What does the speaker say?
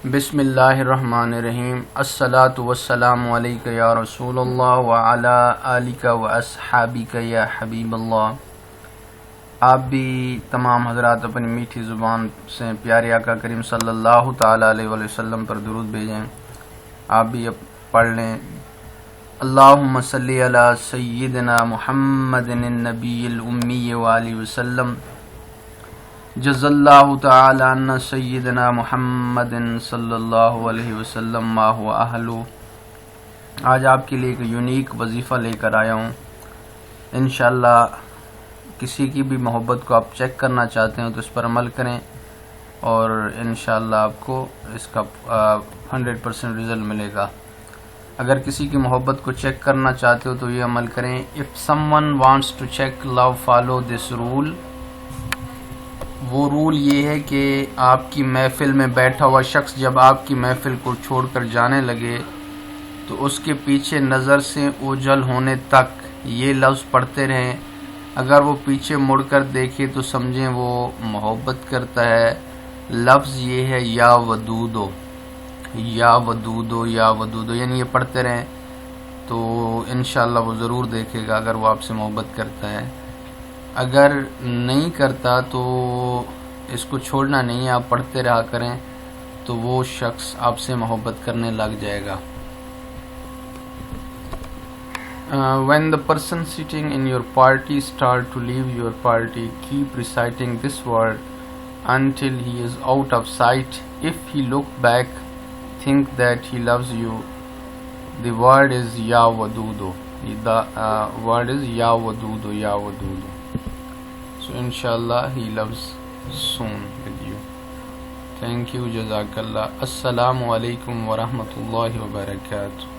بسم اللہ الرحمن الرحیم۔ الصلاۃ والسلام علیک یا رسول اللہ وعلی آلک و اصحابک یا حبیب اللہ۔ آپ بھی تمام حضرات اپنی میٹھی زبان سے پیارے آقا کریم صلی اللہ تعالیٰ علیہ وسلم پر درود بھیجیں۔ آپ بھی اب پڑھ لیں۔ اللہم صلی علی سیدنا محمد النبی الامی وآلہ وسلم، جزا اللہ تعالی عنا سیدنا محمد صلی اللہ علیہ وسلم ما هو اہلو۔ آج آپ کے لیے ایک یونیک وظیفہ لے کر آیا ہوں۔ انشاءاللہ کسی کی بھی محبت کو آپ چیک کرنا چاہتے ہیں تو اس پر عمل کریں اور انشاءاللہ آپ کو اس کا 100% رزلٹ ملے گا۔ اگر کسی کی محبت کو چیک کرنا چاہتے ہو تو یہ عمل کریں۔ If someone wants to check love, follow this rule۔ وہ رول یہ ہے کہ آپ کی محفل میں بیٹھا ہوا شخص جب آپ کی محفل کو چھوڑ کر جانے لگے تو اس کے پیچھے نظر سے اوجھل ہونے تک یہ لفظ پڑھتے رہیں۔ اگر وہ پیچھے مڑ کر دیکھے تو سمجھیں وہ محبت کرتا ہے۔ لفظ یہ ہے یا ودودو، یا ودودو، یا ودودو، یعنی یہ پڑھتے رہیں تو انشاءاللہ وہ ضرور دیکھے گا اگر وہ آپ سے محبت کرتا ہے۔ اگر نہیں کرتا تو اس کو چھوڑنا نہیں ہے، آپ پڑھتے رہا کریں تو وہ شخص آپ سے محبت کرنے لگ جائے گا۔ When the person sitting in your party start to leave your party, keep reciting this word until he is out of sight. If he look back, think that he loves you. The word is ya wadudu. The word is ya wadudu, ya wadudu. So inshallah he loves soon with you. Thank you, jazakallah. Assalamu alaikum wa rahmatullahi wa barakatuh.